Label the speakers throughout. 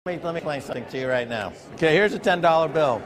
Speaker 1: Let me explain something to you right now. Okay, here's a $10 bill.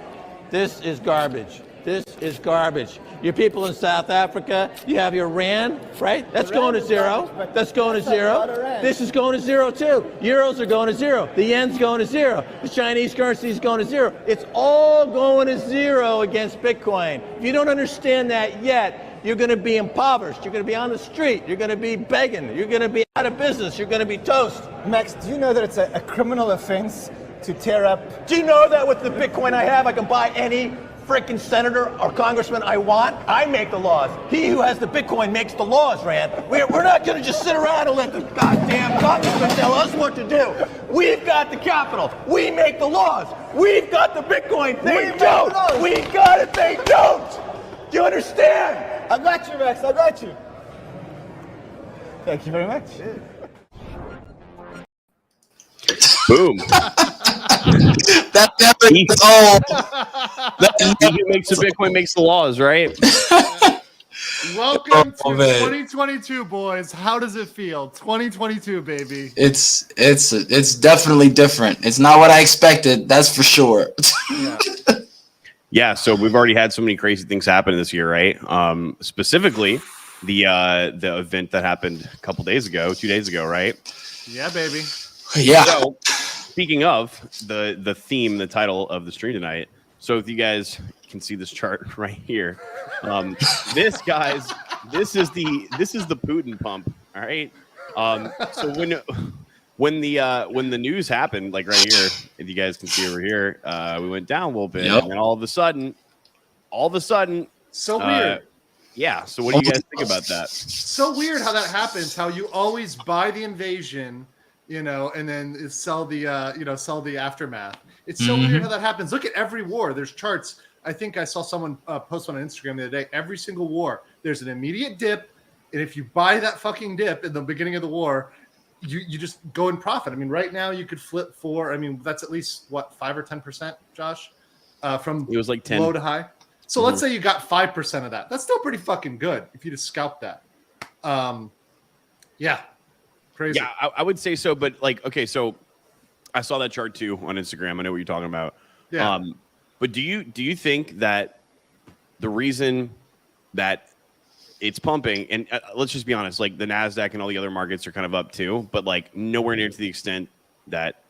Speaker 1: This is garbage. This is garbage. Your people in South Africa, you have your rand, right? That's going to zero. That's going to zero. This is going to zero too. Euros are going to zero. The yen's going to zero. The Chinese currency is going to zero. It's all going to zero against Bitcoin. If you don't understand that yet, you're going to be impoverished. You're going to be on the street. You're going to be begging. You're going to be out of business. You're going to be toast.
Speaker 2: Max, do you know that it's a criminal offense to tear up?
Speaker 1: Do you know that with the Bitcoin I have, I can buy any freaking senator or congressman I want? I make the laws. He who has the Bitcoin makes the laws, Rand. We're not going to just sit around and let the goddamn congressman tell us what to do. We've got the capital. We make the laws. We've got the Bitcoin. They don't. We got it. They don't. Do you understand?
Speaker 2: I got you, Max. I got you. Thank you very much.
Speaker 3: Boom.
Speaker 4: That never is all.
Speaker 3: That makes the Bitcoin makes the laws, right?
Speaker 5: Welcome to 2022, boys. How does it feel? 2022, baby.
Speaker 4: It's definitely different. It's not what I expected. That's for sure.
Speaker 5: Yeah.
Speaker 3: Yeah, so we've already had so many crazy things happen this year, right? Specifically, the event that happened a couple days ago, 2 days ago, right?
Speaker 5: Yeah, baby.
Speaker 4: Yeah.
Speaker 3: So, speaking of the theme, the title of the stream tonight. So if you guys can see this chart right here, this is the Putin pump. All right. So when the news happened, like right here, if you guys can see over here, we went down a little bit, and then all of a sudden,
Speaker 5: So weird.
Speaker 3: Yeah. So what do you guys think about that?
Speaker 5: So weird how that happens. How you always buy the invasion, and then sell the aftermath. It's so weird how that happens. Look at every war. There's charts. I think I saw someone post one on Instagram the other day. Every single war, there's an immediate dip, and if you buy that fucking dip in the beginning of the war, you just go in profit. I mean, right now you could flip for. I mean, that's at least what 5 or 10%, Josh, from
Speaker 3: it was like 10
Speaker 5: low to high. So let's say you got 5% of that. That's still pretty fucking good if you just scalp that. Yeah. Crazy.
Speaker 3: Yeah, I would say so, but like, okay, so I saw that chart too on Instagram. I know what you're talking about.
Speaker 5: Yeah.
Speaker 3: But do you think that the reason that it's pumping, and let's just be honest, like the NASDAQ and all the other markets are kind of up too, but like nowhere near to the extent that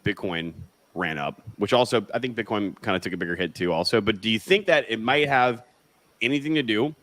Speaker 3: Bitcoin ran up, which also I think Bitcoin kind of took a bigger hit too also. But do you think that it might have anything to do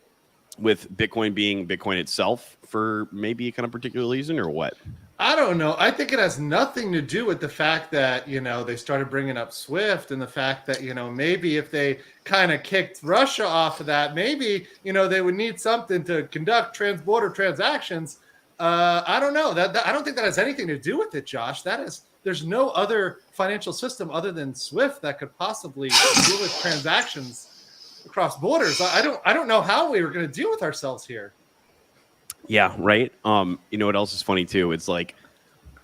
Speaker 3: with Bitcoin being Bitcoin itself for maybe a kind of particular reason or what?
Speaker 5: I don't know. I think it has nothing to do with the fact that, they started bringing up SWIFT and the fact that, maybe if they kind of kicked Russia off of that, maybe, they would need something to conduct trans-border transactions. I don't know. I don't think that has anything to do with it, Josh. There's no other financial system other than SWIFT that could possibly deal with transactions across borders. I don't know how we were going to deal with ourselves here.
Speaker 3: Yeah, right. You know what else is funny too? It's like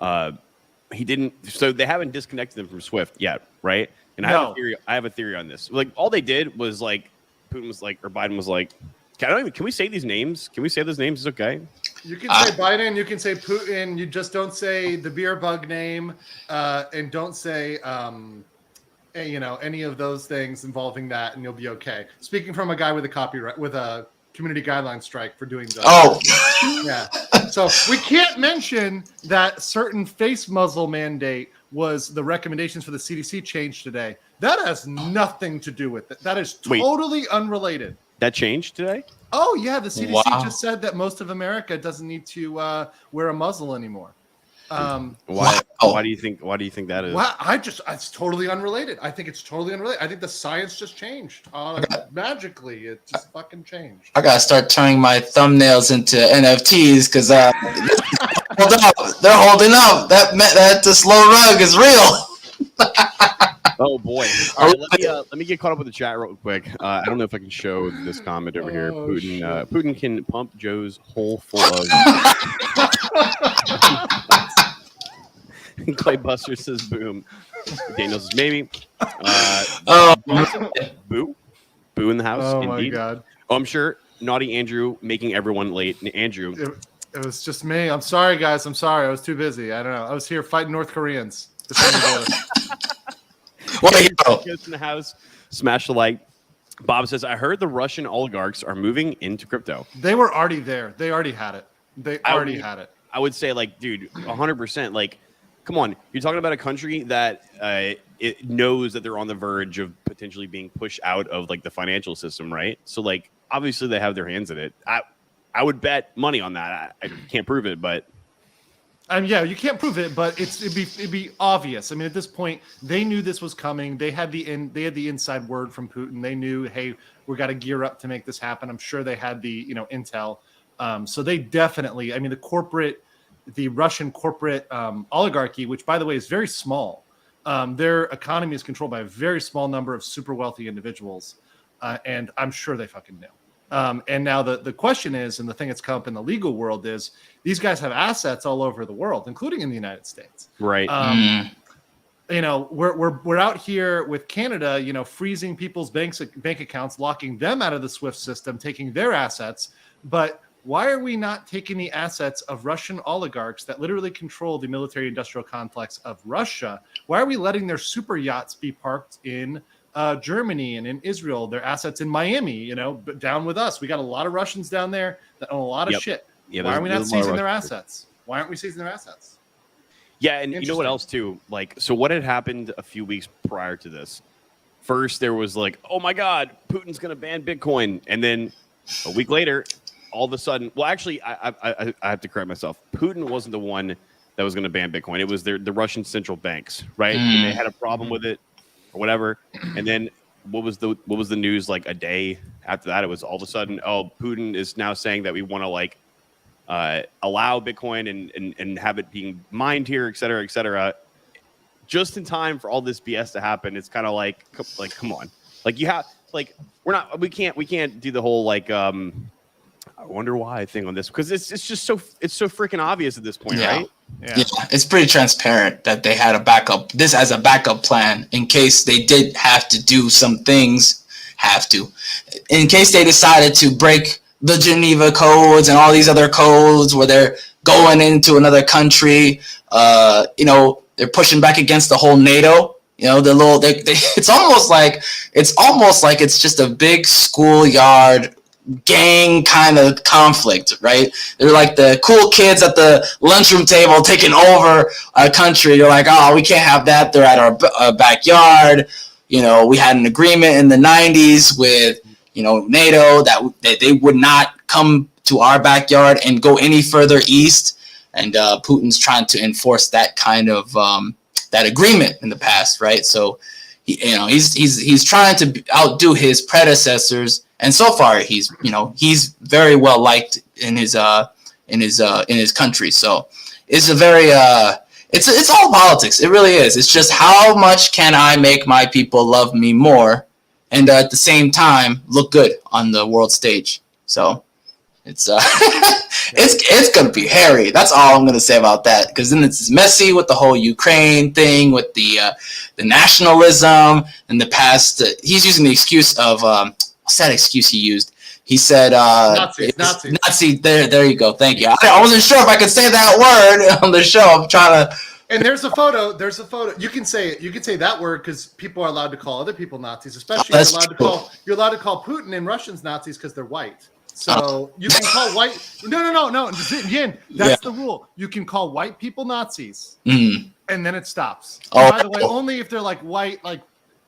Speaker 3: he didn't. So they haven't disconnected them from SWIFT yet, right? And
Speaker 5: No.
Speaker 3: I have a theory on this. Like all they did was like Putin was like, or Biden was like, can we say these names? Can we say those names? Is okay.
Speaker 5: You can say Biden, you can say Putin. You just don't say the beer bug name, and don't say any of those things involving that, and you'll be okay. Speaking from a guy with a community guideline strike for doing that.
Speaker 4: Oh,
Speaker 5: yeah. So we can't mention that certain face muzzle mandate was the recommendations for the CDC changed today. That has nothing to do with it. That is totally unrelated.
Speaker 3: That changed today?
Speaker 5: Oh yeah, the CDC
Speaker 4: Wow.
Speaker 5: just said that most of America doesn't need to wear a muzzle anymor.
Speaker 3: Why do you think that is?
Speaker 5: Well, it's totally unrelated. I think it's totally unrelated. I think the science just changed. Magically, it just fucking changed.
Speaker 4: I gotta start turning my thumbnails into NFTs because they're holding up. That the slow rug is real.
Speaker 3: Oh boy! All right, let me get caught up with the chat real quick. I don't know if I can show this comment over here. Putin can pump Joe's hole full of. Clay Buster says boom. Daniel says maybe. Boo in the house.
Speaker 5: Oh
Speaker 3: indeed.
Speaker 5: my god!
Speaker 3: Oh, I'm sure. Naughty Andrew making everyone late. Andrew.
Speaker 5: It was just me. I'm sorry, guys. I'm sorry. I was too busy. I don't know. I was here fighting North Koreans. The friendly voter.
Speaker 4: What a hero.
Speaker 3: Gets in the house, smash the like. Bob says, I heard the Russian oligarchs are moving into crypto.
Speaker 5: They were already there. They already had it.
Speaker 3: I would say, like, dude, 100%. Like, come on. You're talking about a country that it knows that they're on the verge of potentially being pushed out of, like, the financial system, right? So, like, obviously they have their hands in it. I would bet money on that. I can't prove it, but...
Speaker 5: Yeah, you can't prove it, but it'd be obvious. I mean, at this point, they knew this was coming. They had the inside word from Putin. They knew, hey, we got to gear up to make this happen. I'm sure they had the intel. So they definitely. I mean, the Russian corporate oligarchy, which by the way is very small. Their economy is controlled by a very small number of super wealthy individuals, and I'm sure they fucking knew. And now the question is, and the thing that's come up in the legal world is, these guys have assets all over the world, including in the United States.
Speaker 3: Right.
Speaker 5: We're out here with Canada, freezing people's bank accounts, locking them out of the SWIFT system, taking their assets. But why are we not taking the assets of Russian oligarchs that literally control the military-industrial complex of Russia? Why are we letting their super yachts be parked in Germany and in Israel, their assets in Miami, but down with us? We got a lot of Russians down there that own a lot of shit.
Speaker 3: Yeah,
Speaker 5: why are we not seizing their assets? Why aren't we seizing their assets?
Speaker 3: Yeah, and you know what else too? Like, so what had happened a few weeks prior to this? First, there was like, oh my God, Putin's going to ban Bitcoin, and then a week later, all of a sudden, well, actually, I have to correct myself. Putin wasn't the one that was going to ban Bitcoin. It was the Russian central banks, right? And they had a problem with it, or whatever. And then what was the news like a day after that? It was all of a sudden, oh, Putin is now saying that we want to like allow Bitcoin and have it being mined here, et cetera, just in time for all this BS to happen. It's kind of like, come on, like you have, like, we can't do the whole like, I wonder why thing on this, because it's so freaking obvious at this point, right?
Speaker 4: Yeah, it's pretty transparent that they had this as a backup plan in case they did have to do some things, in case they decided to break the Geneva codes and all these other codes where they're going into another country. They're pushing back against the whole NATO. It's almost like it's just a big schoolyard gang kind of conflict, right? They're like the cool kids at the lunchroom table taking over our country. You're like, oh, we can't have that. They're at our backyard. We had an agreement in the 90s with NATO that they would not come to our backyard and go any further east. And Putin's trying to enforce that kind of that agreement in the past, right? So he's trying to outdo his predecessors. And so far, he's very well liked in his country. So it's a very it's all politics. It really is. It's just how much can I make my people love me more, and at the same time look good on the world stage. So it's it's gonna be hairy. That's all I'm gonna say about that. Because then it's messy with the whole Ukraine thing, with the nationalism in the past. He's using the excuse of what's that excuse he used? He said Nazis. Nazi. There you go. Thank you. I wasn't sure if I could say that word on the show. I'm trying to.
Speaker 5: And there's a photo. You can say it. You can say that word because people are allowed to call other people Nazis, especially you're allowed to call Putin and Russians Nazis because they're white. So you can call white. No. Yin, that's the rule. You can call white people Nazis, and then it stops.
Speaker 4: Oh,
Speaker 5: by the way, only if they're like white,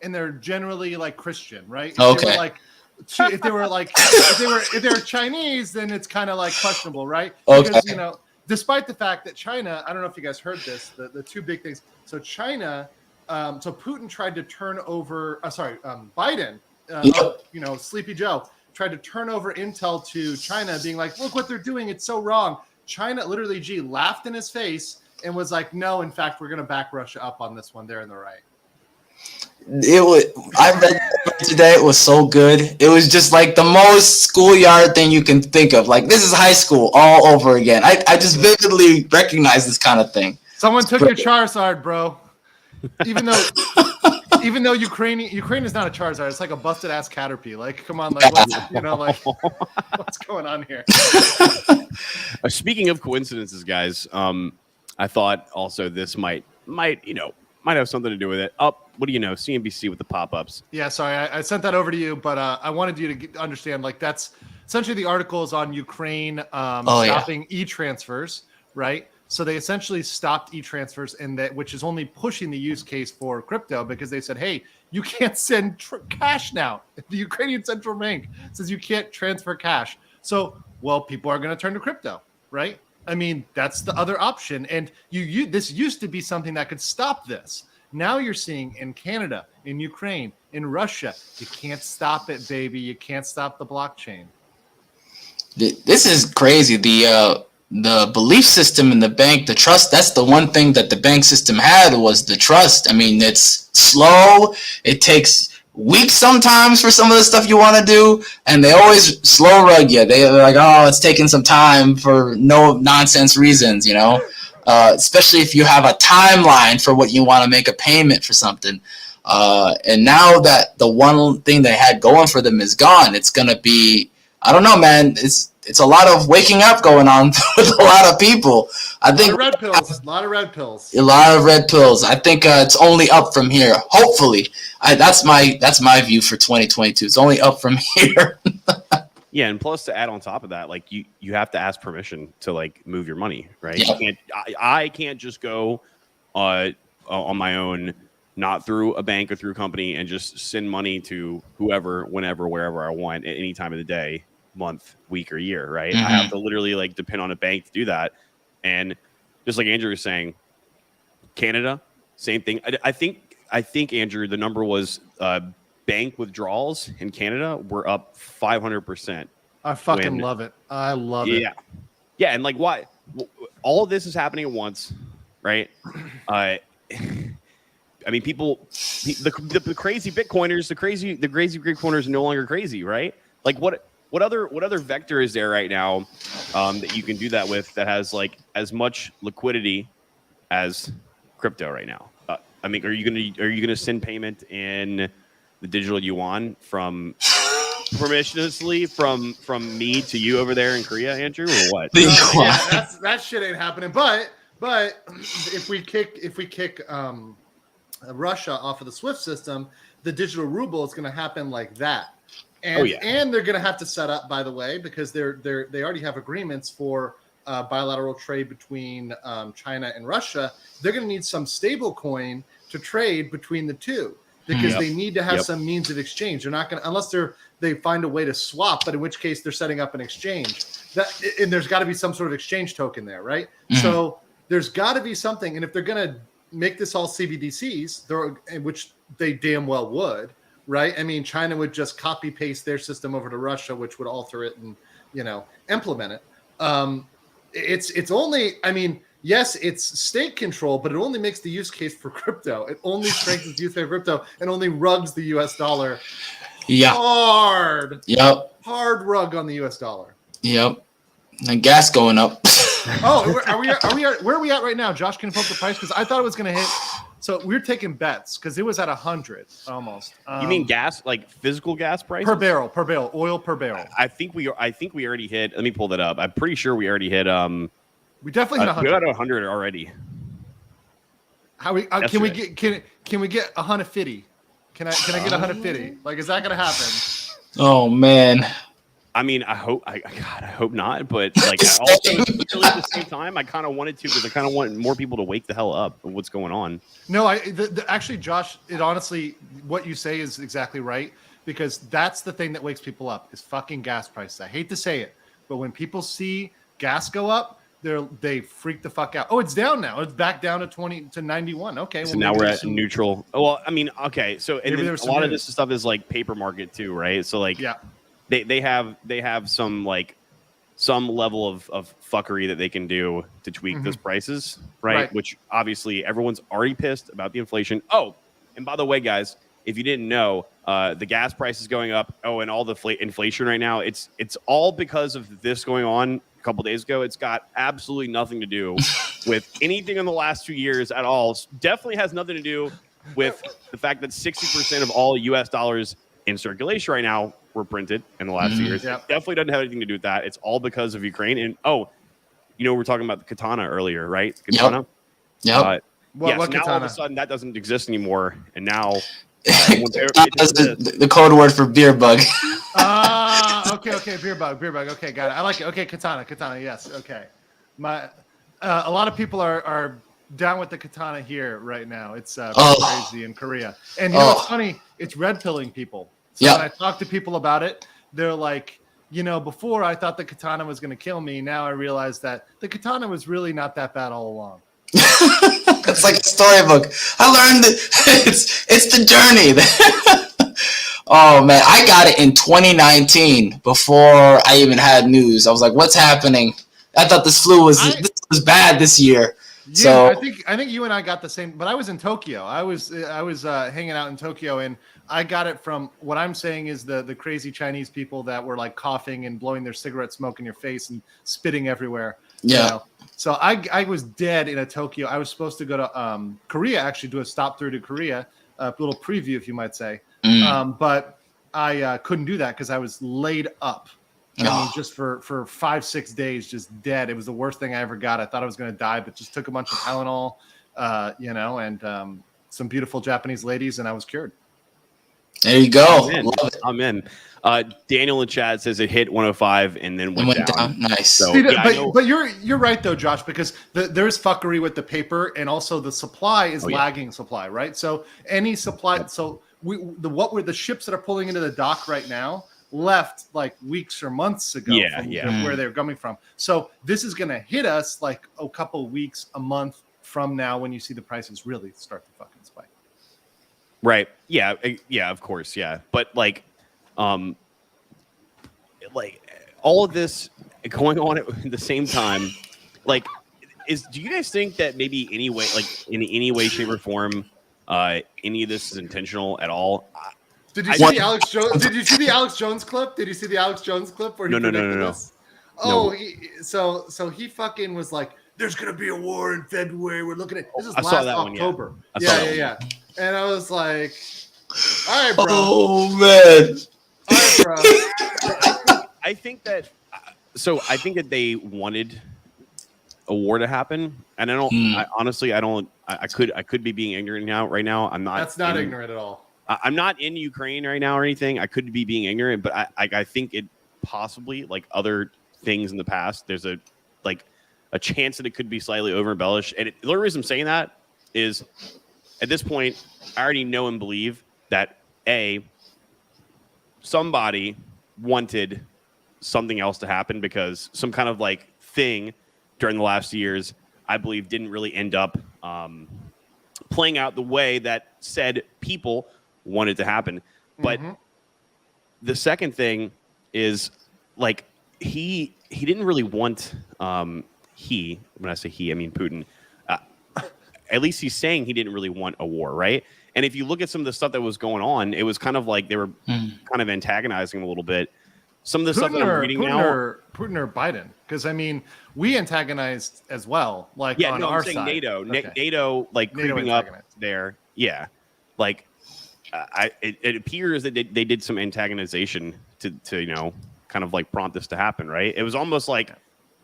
Speaker 5: and they're generally like Christian, right?
Speaker 4: Okay.
Speaker 5: If they were Chinese, then it's kind of like questionable, right?
Speaker 4: Okay.
Speaker 5: Because despite the fact that China, I don't know if you guys heard this, the two big things. So China, so Putin tried to turn over. Biden, Sleepy Joe tried to turn over intel to China, being like, "Look what they're doing; it's so wrong." China literally, laughed in his face and was like, "No, in fact, we're going to back Russia up on this one. They're in the right."
Speaker 4: I read it today. It was so good. It was just like the most schoolyard thing you can think of. Like, this is high school all over again. I just vividly recognize this kind of thing.
Speaker 5: Someone took your Charizard, bro. Even though Ukraine is not a Charizard, it's like a busted ass Caterpie. Like, come on, what's going on here?
Speaker 3: Speaking of coincidences, guys, I thought also this might might have something to do with it. Oh, what do you know? CNBC with the pop-ups.
Speaker 5: Yeah, sorry, I sent that over to you, but I wanted you to understand, like, that's essentially the article is on Ukraine stopping e-transfers, right? So they essentially stopped e-transfers, and that, which is only pushing the use case for crypto, because they said, hey, you can't send cash now. The Ukrainian central bank says you can't transfer cash. So, well, people are going to turn to crypto, right? I mean, that's the other option. And this used to be something that could stop this. Now you're seeing in Canada, in Ukraine, in Russia, you can't stop it, baby. You can't stop the blockchain.
Speaker 4: This is crazy. The belief system in the bank, the trust, that's the one thing that the bank system had, was the trust. I mean, it's slow. It takes weeks sometimes for some of the stuff you want to do, and they always slow rug you. They're like, oh, it's taking some time for no nonsense reasons, you know, especially if you have a timeline for what you want to make a payment for something. And now that the one thing they had going for them is gone, it's going to be, I don't know, man. It's a lot of waking up going on with a lot of people. I think
Speaker 5: a lot of red pills.
Speaker 4: A lot of red pills. I think it's only up from here. Hopefully, that's my view for 2022. It's only up from here.
Speaker 3: Yeah, and plus to add on top of that, like you have to ask permission to like move your money, right?
Speaker 4: Yeah.
Speaker 3: I can't just go on my own, not through a bank or through a company, and just send money to whoever, whenever, wherever I want at any time of the day, month, week, or year, right?
Speaker 4: Mm-hmm.
Speaker 3: I have to literally like depend on a bank to do that. And just like Andrew was saying, Canada, same thing. I think Andrew, the number was bank withdrawals in Canada were up 500%.
Speaker 5: I fucking love it. I love it.
Speaker 3: Yeah, and like why all of this is happening at once, right? I mean, people, the crazy Bitcoiners, the crazy Bitcoiners are no longer crazy, right? Like what other vector is there right now that you can do that with that has like as much liquidity as crypto right now? I mean, are you gonna send payment in the digital yuan from permissionlessly from me to you over there in Korea, Andrew, or what?
Speaker 5: Yeah, that shit ain't happening. But if we kick Russia off of the SWIFT system, the digital ruble is going to happen like that. And and they're going to have to set up, by the way, because they already have agreements for bilateral trade between China and Russia. They're going to need some stable coin to trade between the two, because they need to have some means of exchange. They're not going to, unless they find a way to swap, but in which case they're setting up an exchange. And there's got to be some sort of exchange token there, right? Mm-hmm. So there's got to be something. And if they're going to make this all CBDCs, which they damn well would, right? I mean, China would just copy paste their system over to Russia, which would alter it and, implement it. It's only, I mean, yes, it's state control, but it only makes the use case for crypto. It only strengthens the use case for crypto and only rugs the US dollar hard.
Speaker 4: Yep.
Speaker 5: Hard rug on the US dollar.
Speaker 4: Yep. And gas going up.
Speaker 5: Oh, where are we at right now? Josh, can you poke the price? Because I thought it was going to hit. So we're taking bets because it was at 100 almost.
Speaker 3: You mean gas, like physical gas price
Speaker 5: per barrel, oil per barrel?
Speaker 3: I think we already hit. Let me pull that up. I'm pretty sure we already hit.
Speaker 5: We definitely hit 100.
Speaker 3: We got 100 already.
Speaker 5: How we can we get 150? Can I get 150? Like, is that going to happen?
Speaker 4: Oh man.
Speaker 3: I mean, I hope not, but like also really at the same time, I kind of wanted to, because I kind of want more people to wake the hell up of what's going on.
Speaker 5: No, actually, Josh, it honestly, what you say is exactly right, because that's the thing that wakes people up is fucking gas prices. I hate to say it, but when people see gas go up, they freak the fuck out. Oh, it's down now. It's back down to 91. Okay,
Speaker 3: so now we're at neutral. Oh, well, I mean, okay, so and then a lot of this stuff is like paper market too, right? So like, yeah. They have some level of fuckery that they can do to tweak those prices, right? Which obviously everyone's already pissed about the inflation. Oh, and by the way, guys, if you didn't know, the gas price is going up. Oh, and all the inflation right now, it's all because of this going on a couple days ago. It's got absolutely nothing to do with anything in the last 2 years at all. Definitely has nothing to do with the fact that 60% of all U.S. dollars in circulation right now were printed in the last 2 years. Yep. It definitely doesn't have anything to do with that. It's all because of Ukraine. And we're talking about the katana earlier, right? Katana.
Speaker 4: Yep.
Speaker 5: What
Speaker 3: now all of a
Speaker 5: katana?
Speaker 3: sudden that doesn't exist anymore, and now
Speaker 4: That's the code word for beer bug.
Speaker 5: Okay, beer bug. Okay, got it. I like it. Okay, katana, yes. Okay. A lot of people are down with the katana here right now. It's crazy in Korea. And you know what's funny? It's red pilling people. So when I talk to people about it, they're like, before I thought the katana was going to kill me. Now I realize that the katana was really not that bad all along.
Speaker 4: It's like a storybook. I learned that it's the journey. Oh man, I got it in 2019 before I even had news. I was like, "What's happening?" I thought this was bad this year.
Speaker 5: Yeah,
Speaker 4: so
Speaker 5: I think you and I got the same, but I was in Tokyo. I was hanging out in Tokyo, and I got it from what I'm saying is the crazy Chinese people that were like coughing and blowing their cigarette smoke in your face and spitting everywhere.
Speaker 4: Yeah.
Speaker 5: So I was dead in Tokyo. I was supposed to go to Korea, actually do a stop through to Korea, a little preview, if you might say. But I couldn't do that because I was laid up. I mean, just for 5-6 days, just dead. It was the worst thing I ever got. I thought I was going to die, but just took a bunch of Tylenol, and some beautiful Japanese ladies, and I was cured.
Speaker 4: There you go.
Speaker 3: I'm in. Daniel in chat says it hit 105 and then went down.
Speaker 4: Nice.
Speaker 3: So,
Speaker 5: but you're right though, Josh, because there's fuckery with the paper, and also the supply is lagging supply, right? So any supply, so the ships that are pulling into the dock right now left like weeks or months ago where they're coming from. So this is going to hit us like a couple weeks, a month from now when you see the prices really start to fucking spike.
Speaker 3: Right. Yeah. Yeah. Of course. Yeah. But like all of this going on at the same time, like, do you guys think that maybe in any way, shape, or form, any of this is intentional at all?
Speaker 5: Did you see the Alex Jones? Did you see the Alex Jones clip? Did you see the Alex Jones clip where he predicted this? Oh, no. So he fucking was like, "There's gonna be a war in February. We're looking at this is last October." Yeah. And I was like, "All right, bro."
Speaker 4: Oh man.
Speaker 5: All right, bro.
Speaker 3: I think that. So I think that they wanted a war to happen, and I could be being ignorant right now. I'm not.
Speaker 5: That's not ignorant at all.
Speaker 3: I'm not in Ukraine right now or anything. I could be being ignorant, but I think it possibly, like other things in the past, there's a chance that it could be slightly over embellished. And the only reason I'm saying that is at this point, I already know and believe that somebody wanted something else to happen, because some kind of like thing during the last years, I believe, didn't really end up playing out the way that said people wanted to happen. But the second thing is, like, he didn't really want when I say he, I mean Putin. At least he's saying he didn't really want a war, right? And if you look at some of the stuff that was going on, it was kind of like they were kind of antagonizing him a little bit. Some of the stuff that I'm reading now,
Speaker 5: Putin or Biden, because I mean, we antagonized as well. Like, on
Speaker 3: I'm
Speaker 5: our
Speaker 3: saying
Speaker 5: side.
Speaker 3: NATO,
Speaker 5: Okay.
Speaker 3: NATO, like
Speaker 5: NATO
Speaker 3: creeping up there. Yeah, like it appears that they did some antagonization to kind of like prompt this to happen, right? It was almost like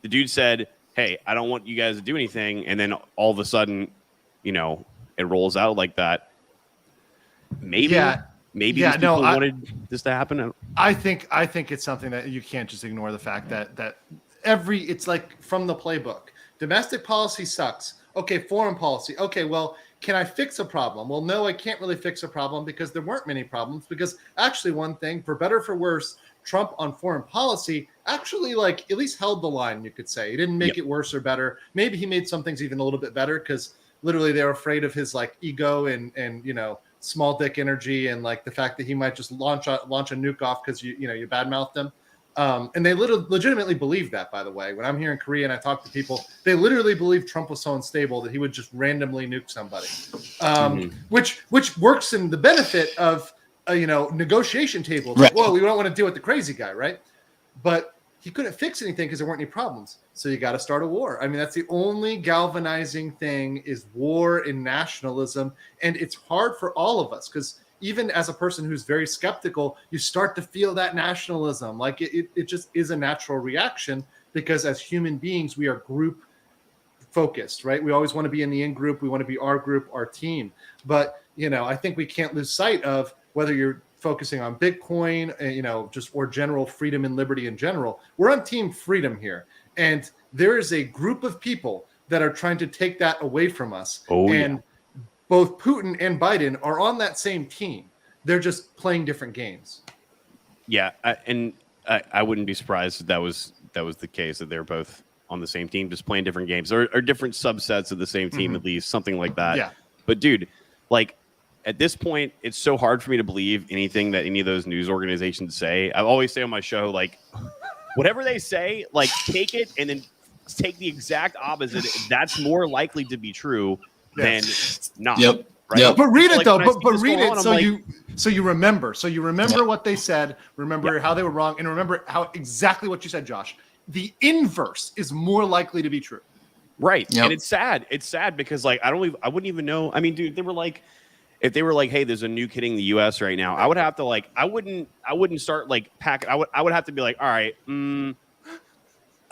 Speaker 3: the dude said, "Hey, I don't want you guys to do anything," and then all of a sudden, it rolls out like that. Maybe these people wanted this to happen.
Speaker 5: I think it's something that you can't just ignore the fact that it's like from the playbook. Domestic policy sucks. Okay, foreign policy. Okay, well, can I fix a problem? Well, no, I can't really fix a problem because there weren't many problems. Because actually, one thing, for better or for worse, Trump on foreign policy actually like at least held the line, you could say. He didn't make it worse or better. Maybe he made some things even a little bit better because literally they were afraid of his like ego and small dick energy, and like the fact that he might just launch a nuke off because you badmouthed him. And they legitimately believe that, by the way. When I'm here in Korea and I talk to people, they literally believe Trump was so unstable that he would just randomly nuke somebody, which works in the benefit of negotiation tables. Right. Like, whoa, we don't want to deal with the crazy guy, right? But he couldn't fix anything because there weren't any problems. So you got to start a war. I mean, that's the only galvanizing thing is war and nationalism. And it's hard for all of us because even as a person who's very skeptical, you start to feel that nationalism. Like it just is a natural reaction because as human beings, we are group focused, right? We always want to be in the in group. We want to be our group, our team. But, I think we can't lose sight of whether you're focusing on Bitcoin, or general freedom and liberty in general. We're on team freedom here. And there is a group of people that are trying to take that away from us. Both Putin and Biden are on that same team. They're just playing different games.
Speaker 3: Yeah, I wouldn't be surprised if that was the case, that they're both on the same team, just playing different games or different subsets of the same team, at least something like that.
Speaker 5: Yeah.
Speaker 3: But dude, like at this point, it's so hard for me to believe anything that any of those news organizations say. I always say on my show, like, whatever they say, like, take it and then take the exact opposite. That's more likely to be true than not.
Speaker 4: Yep.
Speaker 3: Right?
Speaker 4: Yep.
Speaker 5: But read it
Speaker 3: Like,
Speaker 5: though.
Speaker 3: when I
Speaker 5: But
Speaker 3: see
Speaker 5: read
Speaker 3: this
Speaker 5: it
Speaker 3: going on,
Speaker 5: so
Speaker 3: I'm
Speaker 5: you remember. So you remember
Speaker 4: Yep.
Speaker 5: what they said. Remember how they were wrong, and remember how exactly what you said, Josh. The inverse is more likely to be true.
Speaker 3: Right.
Speaker 4: Yep.
Speaker 3: And it's sad. It's sad because like I wouldn't even know. I mean, dude, they were like, if they were like, hey, there's a nuke hitting the US right now, I would have to like I wouldn't start like packing. I would have to be like, all right,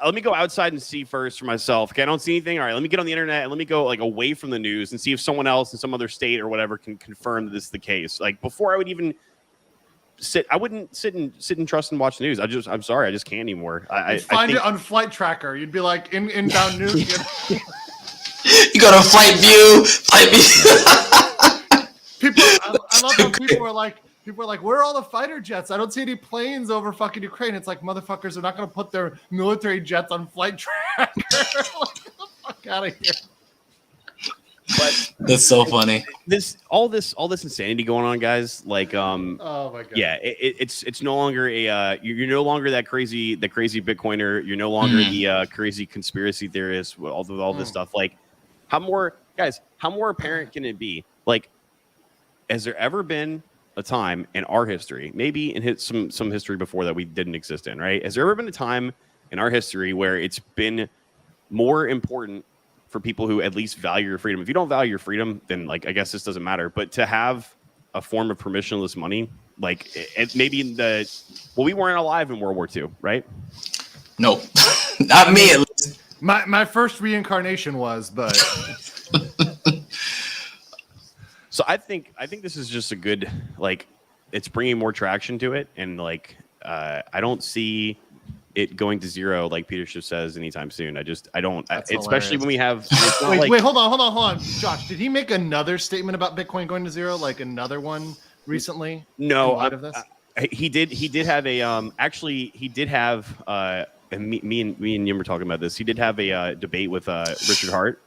Speaker 3: let me go outside and see first for myself. Okay, I don't see anything. All right, let me get on the internet and let me go like away from the news and see if someone else in some other state or whatever can confirm that this is the case. Like before I would even I wouldn't sit and trust and watch the news. I'm sorry, I just can't anymore. I
Speaker 5: Find
Speaker 3: think,
Speaker 5: it on Flight Tracker. You'd be like inbound news.
Speaker 4: You go to Flight View.
Speaker 5: People, I love how people are like, where are all the fighter jets? I don't see any planes over fucking Ukraine. It's like, motherfuckers are not going to put their military jets on Flight Tracker. Like, get the fuck out of here.
Speaker 3: but
Speaker 4: That's so funny.
Speaker 3: All this insanity going on, guys. Like,
Speaker 5: Oh my god.
Speaker 3: yeah, it's no longer a you're no longer that crazy Bitcoiner. You're no longer the crazy conspiracy theorist with all this stuff. Like, how more apparent can it be? Like, has there ever been a time in our history, maybe in some history before that we didn't exist in, right? Has there ever been a time in our history where it's been more important for people who at least value your freedom? If you don't value your freedom, then like I guess this doesn't matter. But to have a form of permissionless money, like maybe we weren't alive in World War II, right?
Speaker 4: No, not me at least.
Speaker 5: My first reincarnation was, but
Speaker 3: So I think this is just a good, like, it's bringing more traction to it, and like I don't see it going to zero like Peter Schiff says anytime soon. I don't, especially when we have.
Speaker 5: Wait, hold on, Josh. Did he make another statement about Bitcoin going to zero, like another one recently?
Speaker 3: No,
Speaker 5: in light of this?
Speaker 3: he did have a actually he did have and me and Yim were talking about this. He did have a debate with Richard Hart.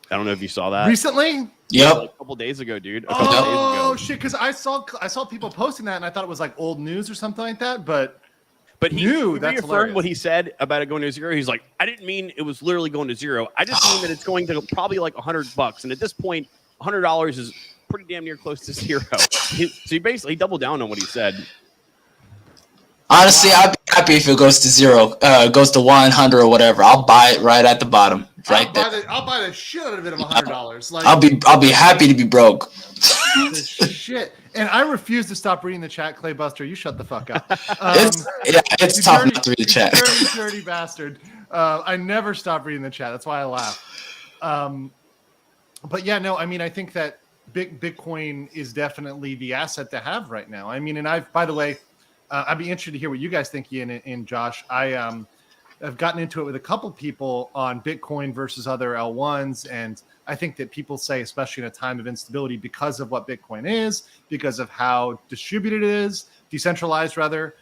Speaker 3: I don't know if you saw that
Speaker 5: Recently?
Speaker 4: Yep.
Speaker 3: like a couple days ago, dude.
Speaker 5: Oh shit! Because I saw people posting that, and I thought it was like old news or something like that. But
Speaker 3: he
Speaker 5: that's
Speaker 3: reaffirmed
Speaker 5: hilarious.
Speaker 3: what he said about it going to zero. He's like, I didn't mean it was literally going to zero. I just mean that it's going to probably like $100, and at this point, $100 is pretty damn near close to zero. So he basically doubled down on what he said.
Speaker 4: Honestly, I'd be happy if it goes to zero, goes to 100 or whatever. I'll buy it right at the bottom, right there.
Speaker 5: I'll buy the shit out of it of $100. Like
Speaker 4: I'll be happy to be broke.
Speaker 5: this shit. And I refuse to stop reading the chat, Clay Buster. You shut the fuck up.
Speaker 4: It's tough not to read the chat.
Speaker 5: Dirty bastard. I never stop reading the chat. That's why I laugh. But yeah, no, I mean, I think that Bitcoin is definitely the asset to have right now. I mean, and by the way, I'd be interested to hear what you guys think, Ian and Josh. I've gotten into it with a couple people on Bitcoin versus other L1s, and I think that people say, especially in a time of instability, because of what Bitcoin is, because of how distributed it is, decentralized rather,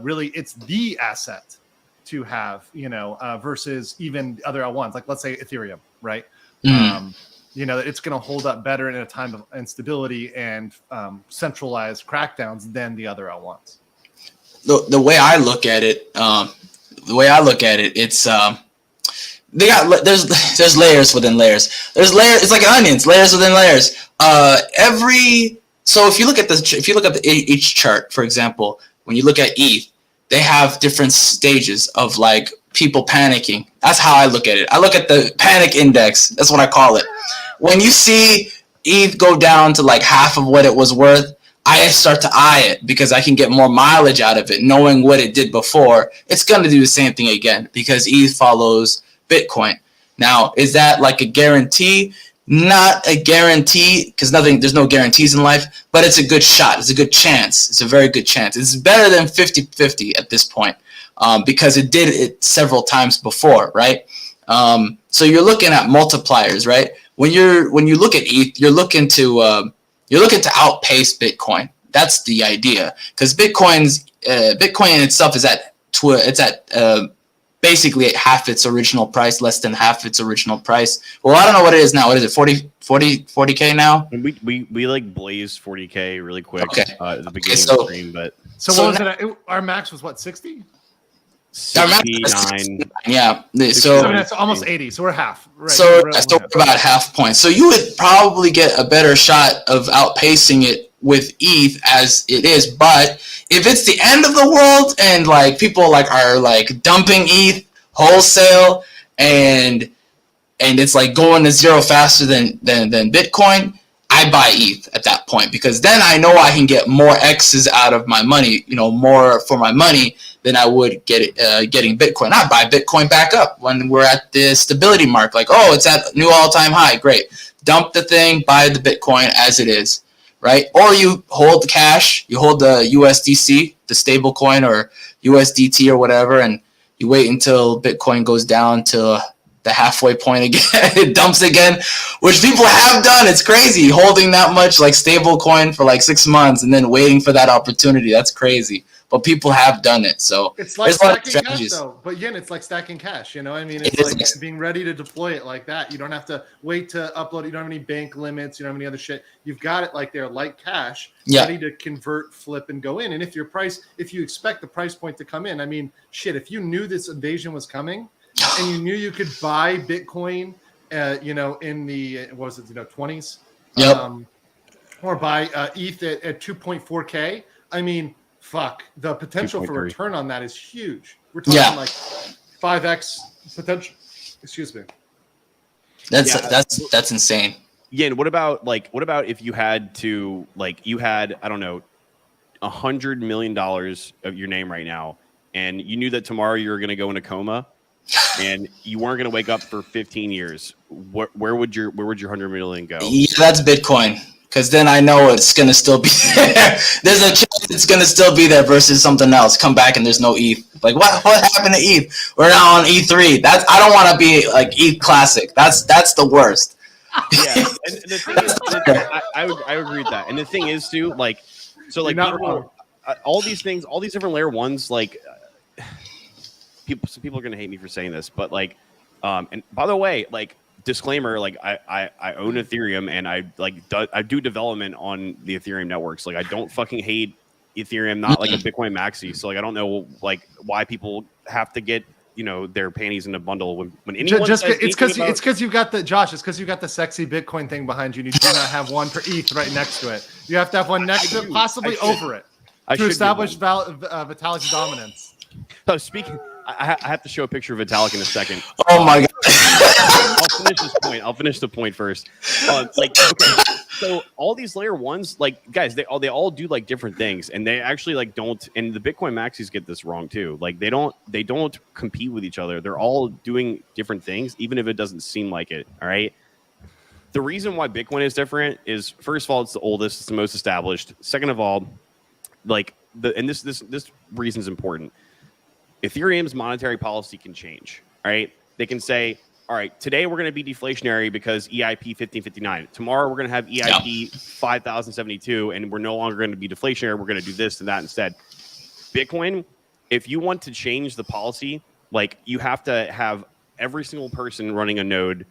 Speaker 5: really it's the asset to have, versus even other L1s, like let's say Ethereum, right? It's going to hold up better in a time of instability and centralized crackdowns than the other L1s.
Speaker 4: The way I look at it, it's there's layers within layers. There's layers. It's like onions, layers within layers. So if you look at each chart, for example, when you look at ETH, they have different stages of like people panicking. That's how I look at it. I look at the panic index. That's what I call it. When you see ETH go down to like half of what it was worth, I start to eye it because I can get more mileage out of it, knowing what it did before. It's going to do the same thing again because ETH follows Bitcoin. Now, is that like a guarantee? Not a guarantee, because there's no guarantees in life, but it's a good shot. It's a good chance. It's a very good chance. It's better than 50-50 at this point, because it did it several times before, right? So you're looking at multipliers, right? When you look at ETH, you're looking to outpace Bitcoin. That's the idea, because Bitcoin itself is at basically at half its original price, less than half its original price. Well, I don't know what it is now. What is it, 40K now?
Speaker 3: We like blazed 40K really quick at the beginning of the stream, but
Speaker 5: so what was it? Our max was what, 60?
Speaker 3: 69.
Speaker 4: Yeah.
Speaker 5: So that's almost 80. So we're half. Right.
Speaker 4: So we're about half point. So you would probably get a better shot of outpacing it with ETH as it is. But if it's the end of the world and like people like are like dumping ETH wholesale and it's like going to zero faster than Bitcoin, I buy ETH at that point, because then I know I can get more X's out of my money, more for my money than I would getting Bitcoin. I buy Bitcoin back up when we're at the stability mark. Like, oh, it's at new all-time high. Great. Dump the thing, buy the Bitcoin as it is, right? Or you hold the cash, you hold the USDC, the stable coin, or USDT or whatever, and you wait until Bitcoin goes down to the halfway point again. It dumps again, which people have done. It's crazy holding that much like stable coin for like 6 months and then waiting for that opportunity. That's crazy. But people have done it. So
Speaker 5: it's like stacking cash, though. But again, it's like stacking cash. I mean, it's like being ready to deploy it like that. You don't have to wait to upload. You don't have any bank limits. You don't have any other shit. You've got it like there, like cash, ready to convert, flip, and go in. And if you expect the price point to come in, I mean, shit, if you knew this invasion was coming and you knew you could buy Bitcoin, in the 20s, or buy ETH at 2.4K. I mean, fuck, the potential for return on that is huge. We're talking like 5x potential. Excuse me.
Speaker 4: That's insane.
Speaker 3: Yeah, and what about if you had to I don't know, $100 million of your name right now, and you knew that tomorrow you were going to go in a coma, and you weren't going to wake up for 15 years. Where would your $100 million go?
Speaker 4: Yeah, that's Bitcoin. Because then I know it's going to still be there. There's a chance it's going to still be there versus something else. Come back and there's no ETH. Like, what happened to ETH? We're now on E3. I don't want to be like ETH Classic. That's the worst.
Speaker 3: Yeah, and the thing is, I agree with that. And the thing is, too, all these things, all these different layer ones, people are going to hate me for saying this, but and by the way, disclaimer, I own Ethereum and I do development on the Ethereum networks. I don't fucking hate Ethereum, not like a Bitcoin maxi. So I don't know why people have to get their panties in a bundle when anyone
Speaker 5: it's because you've got the sexy Bitcoin thing behind you. And you do not have one for ETH right next to it. You have to have one next to it, possibly over it, to establish Vitalik's dominance.
Speaker 3: So speaking, I have to show a picture of Vitalik in a second.
Speaker 4: Oh my god!
Speaker 3: I'll finish this point. I'll finish the point first. Okay, so all these layer ones, guys, they all do different things, and they actually don't. And the Bitcoin maxis get this wrong too. They don't compete with each other. They're all doing different things, even if it doesn't seem like it. All right. The reason why Bitcoin is different is, first of all, it's the oldest, it's the most established. Second of all, this reason is important. Ethereum's monetary policy can change, all right? They can say, all right, today we're going to be deflationary because EIP 1559. Tomorrow we're going to have EIP 5072, and we're no longer going to be deflationary. We're going to do this and that instead. Bitcoin, if you want to change the policy, you have to have every single person running a node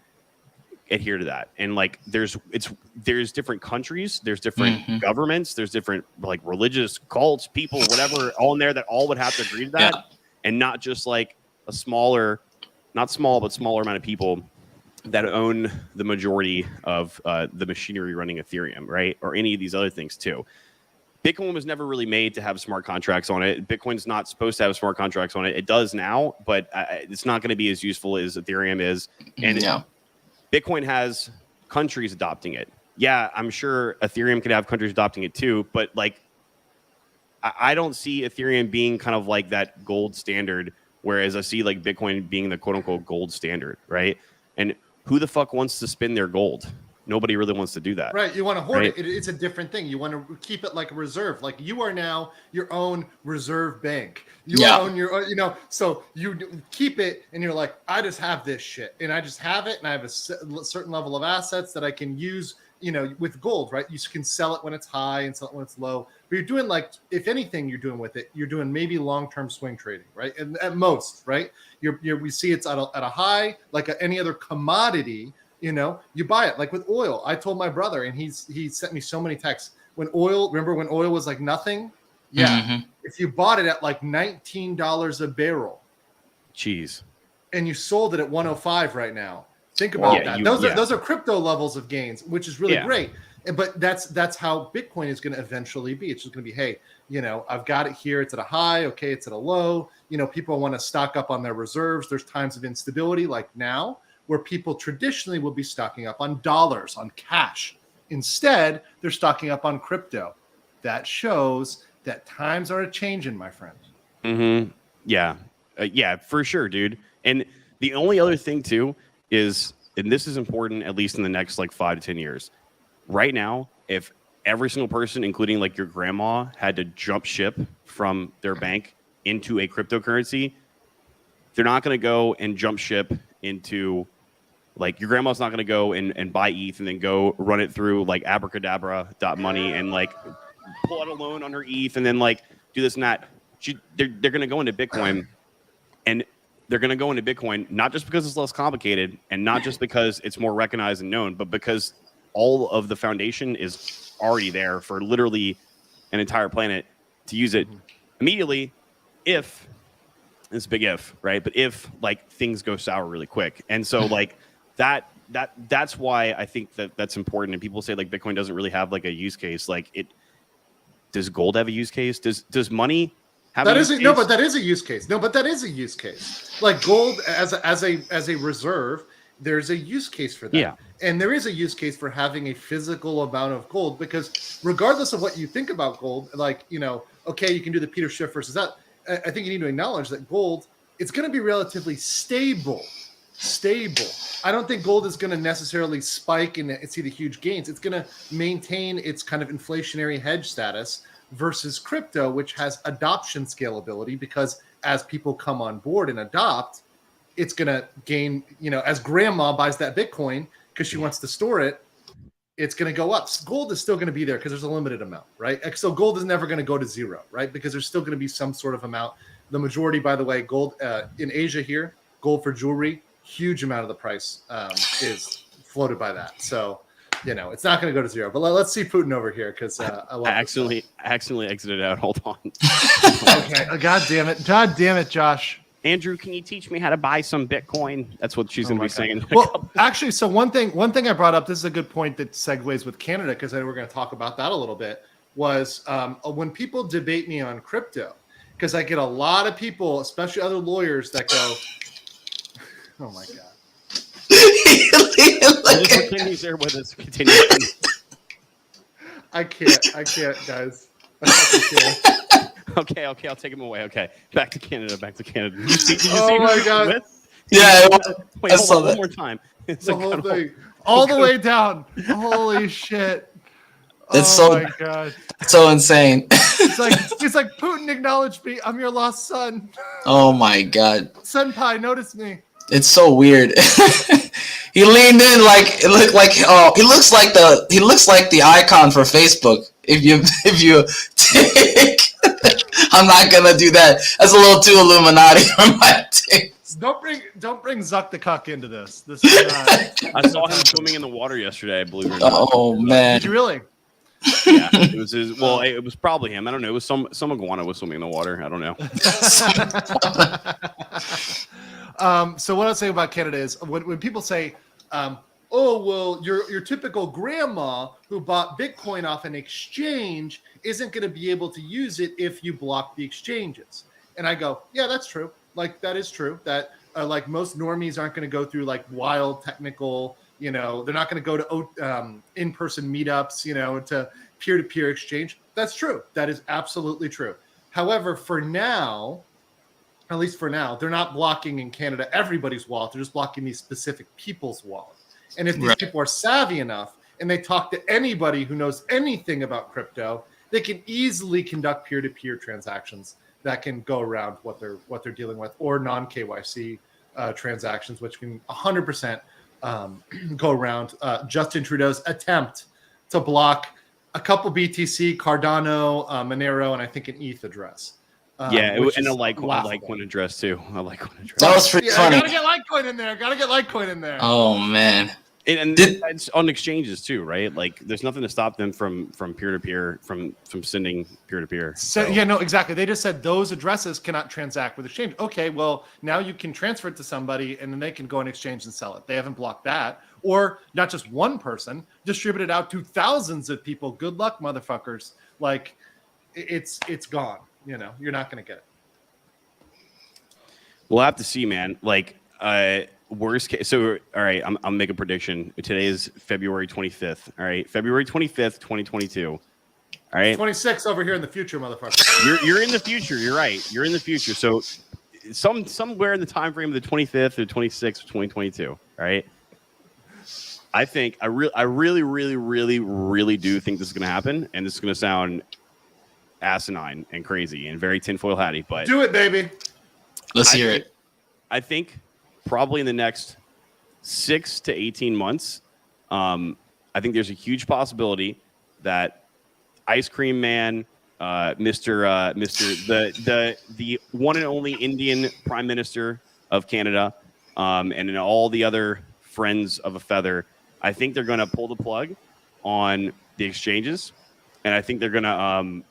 Speaker 3: adhere to that. And there's different countries, there's different governments, there's different religious cults, people, whatever, all in there that all would have to agree to that. Yeah. And not just a smaller, not small, but smaller amount of people that own the majority of the machinery running Ethereum, right? Or any of these other things too. Bitcoin was never really made to have smart contracts on it. Bitcoin's not supposed to have smart contracts on it. It does now, but it's not going to be as useful as Ethereum is. And Bitcoin has countries adopting it. Yeah, I'm sure Ethereum could have countries adopting it too, but I don't see Ethereum being kind of that gold standard, whereas I see Bitcoin being the quote unquote gold standard, right? And who the fuck wants to spend their gold? Nobody really wants to do that.
Speaker 5: Right. You want to hoard
Speaker 3: right?
Speaker 5: it. It's a different thing. You want to keep it like a reserve. Like you are now your own reserve bank. You own your own, so you keep it and you're like, I just have this shit and I just have it and I have a certain level of assets that I can use, with gold, right? You can sell it when it's high and sell it when it's low. But you're doing if anything you're doing with it, you're doing maybe long-term swing trading, right? And at most, right? We see it's at a high, like any other commodity. You buy it like with oil. I told my brother, and he sent me so many texts. Remember when oil was like nothing? Yeah. Mm-hmm. If you bought it at like $19 a barrel,
Speaker 3: jeez,
Speaker 5: and you sold it at 105 right now, think about that. Those are crypto levels of gains, which is really great. But that's how Bitcoin is going to eventually be. It's just going to be, hey, I've got it here. It's at a high. Okay, it's at a low. People want to stock up on their reserves. There's times of instability like now, where people traditionally will be stocking up on dollars, on cash. Instead, they're stocking up on crypto. That shows that times are a-changing, my friend.
Speaker 3: Mm-hmm. Yeah. Yeah, for sure, dude. And the only other thing, too, is, and this is important, at least in the next, 5 to 10 years. Right now, if every single person, including, your grandma, had to jump ship from their bank into a cryptocurrency, they're not going to go and jump ship into... your grandma's not going to go and buy ETH and then go run it through abracadabra.money and pull out a loan on her ETH and then do this and that. They're going to go into Bitcoin, and they're going to go into Bitcoin not just because it's less complicated and not just because it's more recognized and known, but because all of the foundation is already there for literally an entire planet to use it immediately if, it's a big if, right? But if things go sour really quick. And so that's why I think that's important. And people say Bitcoin doesn't really have a use case. Does gold have a use case? Does money have a use case?
Speaker 5: No, but that is a use case. No, but that is a use case. Gold as a reserve, there's a use case for that.
Speaker 3: Yeah.
Speaker 5: And there is a use case for having a physical amount of gold, because regardless of what you think about gold, okay, you can do the Peter Schiff versus that. I think you need to acknowledge that gold, it's going to be relatively stable. I don't think gold is going to necessarily spike and see the huge gains. It's going to maintain its kind of inflationary hedge status versus crypto, which has adoption scalability, because as people come on board and adopt, it's going to gain, as grandma buys that Bitcoin because she wants to store it, it's going to go up. Gold is still going to be there because there's a limited amount, right? So gold is never going to go to zero, right? Because there's still going to be some sort of amount. The majority, by the way, gold in Asia here, gold for jewelry, huge amount of the price is floated by that. So, it's not going to go to zero. But let's see Putin over here, because I
Speaker 3: accidentally exited out. Hold on.
Speaker 5: Okay. God damn it, Josh.
Speaker 3: Andrew, can you teach me how to buy some Bitcoin? That's what she's going to be saying.
Speaker 5: Well, actually, so one thing I brought up, this is a good point that segues with Canada, because I know we're going to talk about that a little bit, was when people debate me on crypto, because I get a lot of people, especially other lawyers, that go, oh my God.
Speaker 3: Just pretend he's there with us. Continue.
Speaker 5: I can't, guys. I can't.
Speaker 3: Okay, I'll take him away. Okay, back to Canada. Did you see
Speaker 5: oh my God!
Speaker 4: Yeah,
Speaker 3: wait, hold on, one more time. It's
Speaker 5: the whole thing, all the way down. Holy shit!
Speaker 4: It's
Speaker 5: my God,
Speaker 4: so insane.
Speaker 5: It's like Putin acknowledged me. I'm your lost son.
Speaker 4: Oh my God,
Speaker 5: Senpai, notice me.
Speaker 4: It's so weird. He leaned in it looked like he looks like the icon for Facebook. If you take, I'm not gonna do that. That's a little too Illuminati for my taste.
Speaker 5: Don't bring Zuck the Cuck into this. This is not.
Speaker 3: I saw him swimming in the water yesterday, believe it or not.
Speaker 4: Oh man!
Speaker 5: Did you really?
Speaker 3: Yeah, it was his. Well, it was probably him. I don't know. It was some iguana was swimming in the water. I don't know.
Speaker 5: So what I was saying about Canada is when people say, oh, well, your typical grandma who bought Bitcoin off an exchange isn't going to be able to use it if you block the exchanges. And I go, yeah, that's true. That is true. That most normies aren't going to go through wild technical, they're not going to go to in-person meetups, to peer-to-peer exchange. That's true. That is absolutely true. However, for now, at least for now, they're not blocking in Canada everybody's wallet. They're just blocking these specific people's wallet. And if these people are savvy enough and they talk to anybody who knows anything about crypto, they can easily conduct peer-to-peer transactions that can go around what they're dealing with, or non-KYC transactions, which can 100% go around Justin Trudeau's attempt to block a couple BTC, Cardano, Monero, and I think an ETH address.
Speaker 3: And a Litecoin address too. A Litecoin address.
Speaker 4: That was pretty funny.
Speaker 5: Gotta get Litecoin in there.
Speaker 4: Oh man.
Speaker 3: And it's on exchanges too, right? Like, there's nothing to stop them from peer-to-peer, from sending peer-to-peer.
Speaker 5: So, yeah, no, exactly. They just said those addresses cannot transact with exchange. Okay, well, now you can transfer it to somebody, and then they can go on exchange and sell it. They haven't blocked that. Or not just one person, distribute it out to thousands of people. Good luck, motherfuckers. Like, it's gone. You know, you're not going to get it.
Speaker 3: We'll have to see, man. Like, worst case. So, all right, I'll make a prediction. Today is February 25th. All right, February 25th, 2022. All right,
Speaker 5: 26 over here in the future, motherfucker.
Speaker 3: You're in the future. You're right. You're in the future. So, somewhere in the time frame of the 25th or 26th of 2022. All right. I think I really do think this is going to happen, and this is going to sound asinine and crazy and very tinfoil hatty. But
Speaker 5: do it, baby.
Speaker 4: Let's hear it.
Speaker 3: I think probably in the next 6 to 18 months, I think there's a huge possibility that Ice Cream Man, Mr. the one and only Indian Prime Minister of Canada, and all the other friends of a feather, I think they're going to pull the plug on the exchanges, and I think they're going to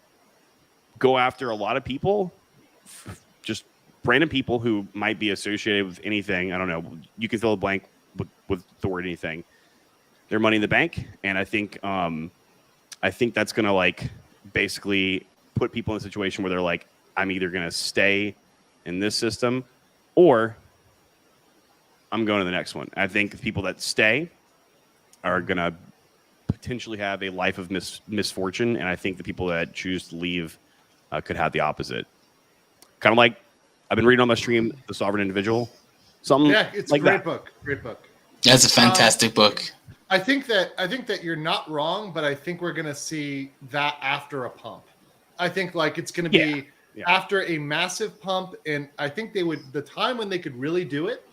Speaker 3: go after a lot of people, just random people who might be associated with anything. I don't know. You can fill a blank with the word anything. Their money in the bank, and I think that's going to like basically put people in a situation where they're like, I'm either going to stay in this system or I'm going to the next one. I think the people that stay are going to potentially have a life of misfortune, and I think the people that choose to leave could have the opposite. Kind of like I've been reading on my stream, The Sovereign Individual. Something
Speaker 5: it's
Speaker 3: like
Speaker 5: a great
Speaker 3: that.
Speaker 5: book. Great book.
Speaker 4: That's a fantastic book.
Speaker 5: I think that you're not wrong, but I think we're going to see that after a pump. I think like it's going to be after a massive pump, and I think the time when they could really do it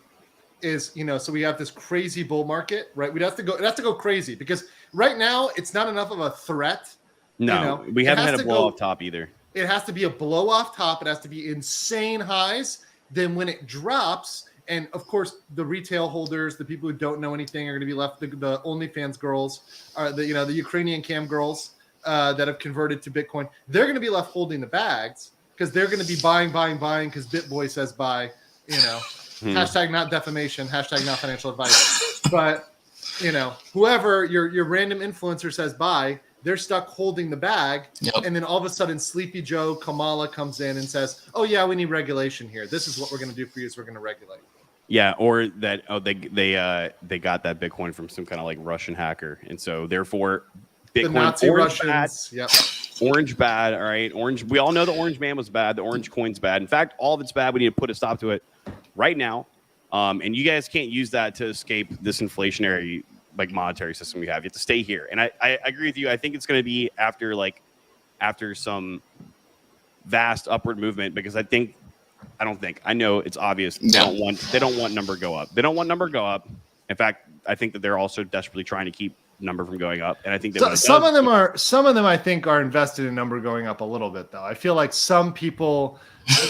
Speaker 5: is, so we have this crazy bull market, right? It has to go crazy, because right now it's not enough of a threat.
Speaker 3: No, we haven't had a blow off top either.
Speaker 5: It has to be a blow off top. It has to be insane highs. Then when it drops, and of course the retail holders, the people who don't know anything, are going to be left. The OnlyFans girls, the Ukrainian cam girls that have converted to Bitcoin, they're going to be left holding the bags, because they're going to be buying because BitBoy says buy. Hashtag not defamation, hashtag not financial advice. But, whoever your random influencer says buy, they're stuck holding the bag. Yep. And then all of a sudden, Sleepy Joe Kamala comes in and says, oh, yeah, we need regulation here. This is what we're going to do for you, is we're going to regulate.
Speaker 3: Yeah, or that they got that Bitcoin from some kind of like Russian hacker. And so therefore, Bitcoin,
Speaker 5: the Nazi
Speaker 3: orange
Speaker 5: Russians.
Speaker 3: Bad, orange bad, all right? Orange. We all know the orange man was bad. The orange coin's bad. In fact, all of it's bad. We need to put a stop to it right now. And you guys can't use that to escape this inflationary like monetary system we have. You have to stay here. And I agree with you. I think it's going to be after some vast upward movement, because I know it's obvious. They don't want number go up. They don't want number go up. In fact, I think that they're also desperately trying to keep number from going up. And I think that
Speaker 5: some of them I think are invested in number going up a little bit, though. I feel like some people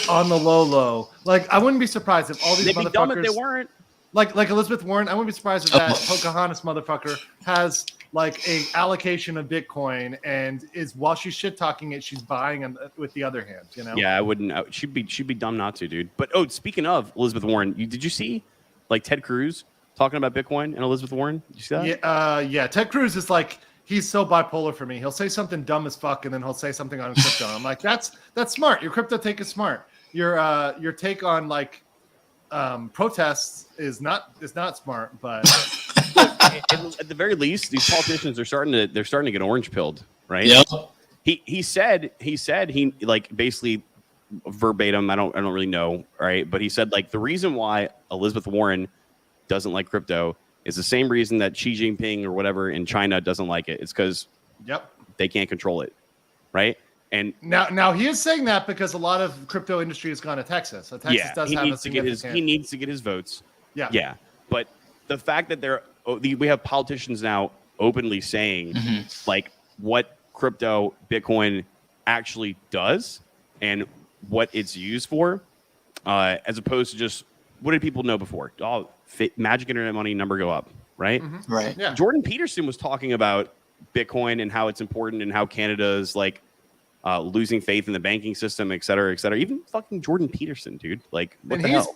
Speaker 5: on the low, like I wouldn't be surprised if all these motherfuckers, dumb if they weren't. Like Elizabeth Warren, I wouldn't be surprised if that Pocahontas motherfucker has like a allocation of Bitcoin, and is, while she's shit talking it, she's buying with the other hand.
Speaker 3: Yeah, I wouldn't. She'd be dumb not to, dude. But speaking of Elizabeth Warren, did you see like Ted Cruz talking about Bitcoin and Elizabeth Warren? Did you see that?
Speaker 5: Yeah. Ted Cruz is like, he's so bipolar for me. He'll say something dumb as fuck, and then he'll say something on crypto. I'm like, that's smart. Your crypto take is smart. Your take on like protests is not smart, but
Speaker 3: at the very least, these politicians are starting to get orange pilled, right?
Speaker 4: Yep.
Speaker 3: He said he like basically verbatim. I don't really know, right? But he said like the reason why Elizabeth Warren doesn't like crypto is the same reason that Xi Jinping or whatever in China doesn't like it. It's because they can't control it, right? And
Speaker 5: now he is saying that because a lot of crypto industry has gone to Texas. So Texas does have a significant...
Speaker 3: He needs to get his votes.
Speaker 5: Yeah.
Speaker 3: But the fact that we have politicians now openly saying like what crypto Bitcoin actually does and what it's used for, as opposed to just what did people know before? Oh, magic internet money, number go up, right?
Speaker 4: Right.
Speaker 5: Yeah.
Speaker 3: Jordan Peterson was talking about Bitcoin and how it's important and how Canada is like losing faith in the banking system, et cetera, et cetera. Even fucking Jordan Peterson, dude. Like, what
Speaker 5: and
Speaker 3: the
Speaker 5: he's
Speaker 3: hell?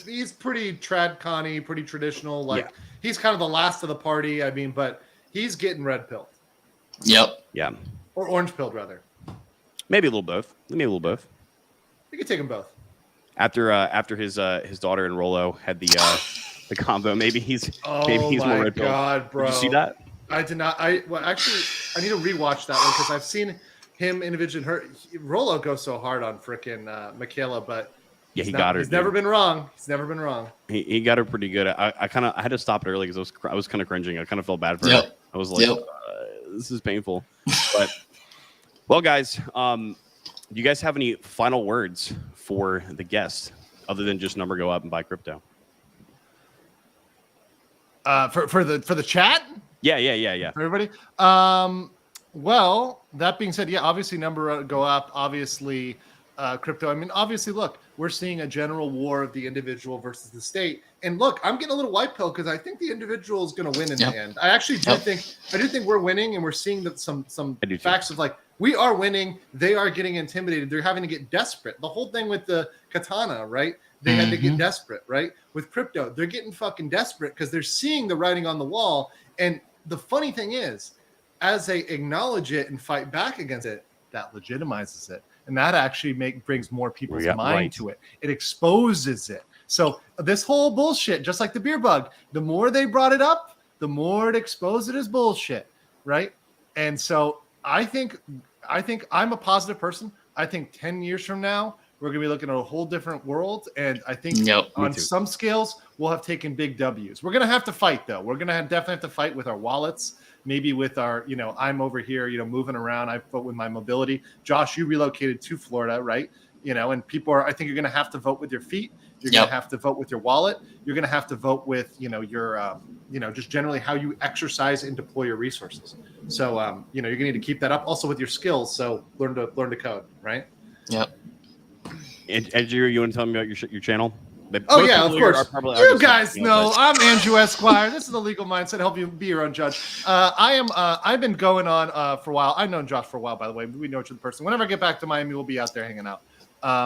Speaker 5: he's pretty trad-conny, pretty traditional. Like he's kind of the last of the party. I mean, but he's getting red pilled.
Speaker 4: Yep.
Speaker 3: Yeah.
Speaker 5: Or orange pilled rather.
Speaker 3: Maybe a little both. Maybe a little both.
Speaker 5: You could take them both.
Speaker 3: After his daughter and Rolo had the combo, maybe he's more red pilled.
Speaker 5: God, bro!
Speaker 3: Did you see that?
Speaker 5: I did not. I need to rewatch that one because I've seen him individually. Rolo goes so hard on frickin' Michaela, but
Speaker 3: yeah, he got her.
Speaker 5: He's never been wrong. He's never been wrong.
Speaker 3: He got her pretty good. I had to stop it early because I was kind of cringing. I kind of felt bad for her. I was like, this is painful. But well, guys, do you guys have any final words for the guest other than just number go up and buy crypto?
Speaker 5: For the chat.
Speaker 3: Yeah.
Speaker 5: For everybody. Well, that being said, obviously number go up. Obviously, crypto. I mean, obviously, look, we're seeing a general war of the individual versus the state. And look, I'm getting a little white pill because I think the individual is going to win in the end. I actually do think we're winning, and we're seeing that some facts of like we are winning. They are getting intimidated. They're having to get desperate. The whole thing with the katana, right? They had to get desperate, right? With crypto, they're getting fucking desperate because they're seeing the writing on the wall. And the funny thing is, as they acknowledge it and fight back against it, that legitimizes it. And that actually brings more people's mind to it. It exposes it. So this whole bullshit, just like the beer bug, the more they brought it up, the more it exposed it as bullshit, right? And so I think I'm a positive person. I think 10 years from now, we're going to be looking at a whole different world. And I think on some scales, we'll have taken big W's. We're going to have to fight, though. We're going to definitely have to fight with our wallets, maybe with our, I'm over here, moving around. I vote with my mobility. Josh, you relocated to Florida, right? And people I think you're going to have to vote with your feet. You're going to have to vote with your wallet. You're going to have to vote with, your, just generally how you exercise and deploy your resources. So, you're going to need to keep that up also with your skills. So learn to code, right?
Speaker 4: Yep.
Speaker 3: Andrew, you want to tell me about your channel?
Speaker 5: Of course. You guys know I'm Andrew Esquire. This is the Legal Mindset. Help you be your own judge. I've been going on for a while. I've known Josh for a while, by the way. We know each other personally. Whenever I get back to Miami, we'll be out there hanging out.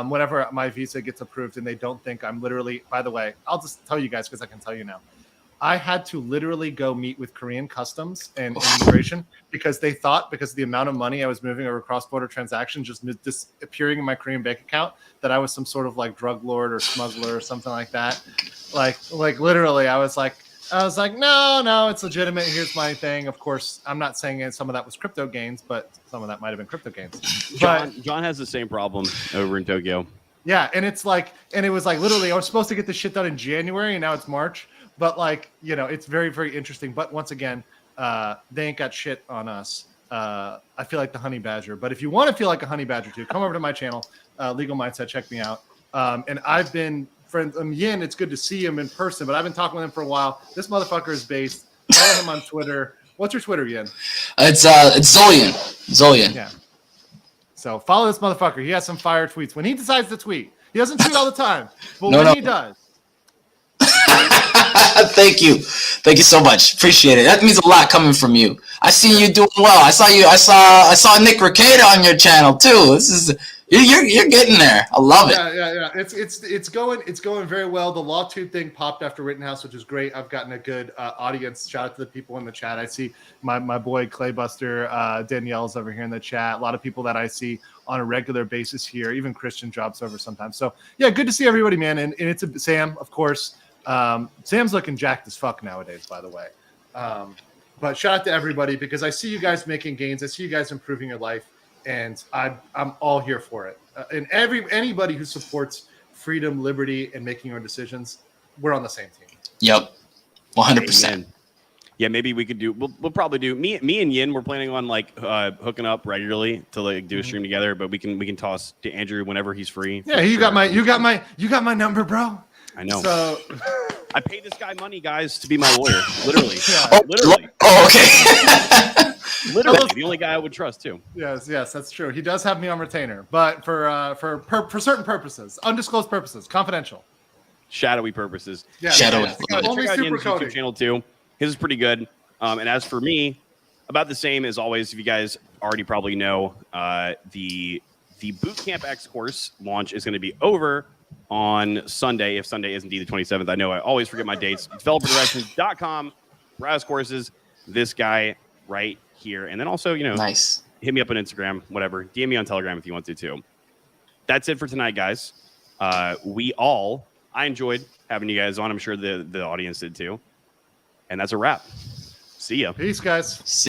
Speaker 5: Whenever my visa gets approved and they don't think I'm literally, by the way, I'll just tell you guys because I can tell you now. I had to literally go meet with Korean customs and immigration because they thought because of the amount of money I was moving over cross-border transactions just disappearing in my Korean bank account that I was some sort of like drug lord or smuggler or something like that. Like literally, I was like, no, it's legitimate. Here's my thing. Of course, I'm not saying some of that was crypto gains, but some of that might have been crypto gains.
Speaker 3: John has the same problem over in Tokyo.
Speaker 5: Yeah, and it was like literally, I was supposed to get this shit done in January, and now it's March. But it's very, very interesting. But once again, they ain't got shit on us. I feel like the honey badger. But if you want to feel like a honey badger too, come over to my channel, Legal Mindset. Check me out. And I've been friends. Yin, it's good to see him in person, but I've been talking with him for a while. This motherfucker is based. Follow him on Twitter. What's your Twitter, Yin?
Speaker 4: It's ZolYin. ZolYin.
Speaker 5: Yeah. So follow this motherfucker. He has some fire tweets. When he decides to tweet, he doesn't tweet all the time, but when he does.
Speaker 4: Thank you so much. Appreciate it. That means a lot coming from you. I see you doing well. I saw Nick Ricada on your channel too. This is you're getting there. I love it.
Speaker 5: Yeah. It's going very well. The LawTube thing popped after Rittenhouse, which is great. I've gotten a good audience. Shout out to the people in the chat. I see my boy Claybuster, Danielle's over here in the chat. A lot of people that I see on a regular basis here. Even Christian drops over sometimes. So yeah, good to see everybody, man. And it's Sam, of course. Sam's looking jacked as fuck nowadays, by the way. But shout out to everybody because I see you guys making gains. I see you guys improving your life. and I'm all here for it. And anybody who supports freedom, liberty, and making your own decisions, we're on the same team.
Speaker 4: Yep, 100%.
Speaker 3: Yeah, maybe we could do. We'll probably do. Me and Yin, we're planning on like hooking up regularly to like do a stream together. But we can toss to Andrew whenever he's free.
Speaker 5: Yeah, you got my number, bro.
Speaker 3: I know.
Speaker 5: So
Speaker 3: I paid this guy money, guys, to be my lawyer. Literally,
Speaker 4: Oh,
Speaker 3: literally,
Speaker 4: okay.
Speaker 3: literally. The only guy I would trust too.
Speaker 5: yes, that's true. He does have me on retainer, but for certain purposes, undisclosed purposes, confidential.
Speaker 3: Shadowy purposes.
Speaker 5: Yeah,
Speaker 4: Shadowy.
Speaker 5: only
Speaker 3: Check out
Speaker 5: super
Speaker 3: Yin's
Speaker 5: coding.
Speaker 3: YouTube channel too. His is pretty good. And as for me, about the same as always. If you guys already probably know, the Bootcamp X course launch is going to be over on Sunday. If Sunday is indeed the 27th, I know I always forget my dates. Developerdirections.com, browse courses. This guy right here, and then also
Speaker 4: Nice.
Speaker 3: hit me up on Instagram, whatever. DM me on Telegram if you want to too. That's it for tonight, guys. I enjoyed having you guys on. I'm sure the audience did too. And that's a wrap. See ya.
Speaker 5: Peace, guys.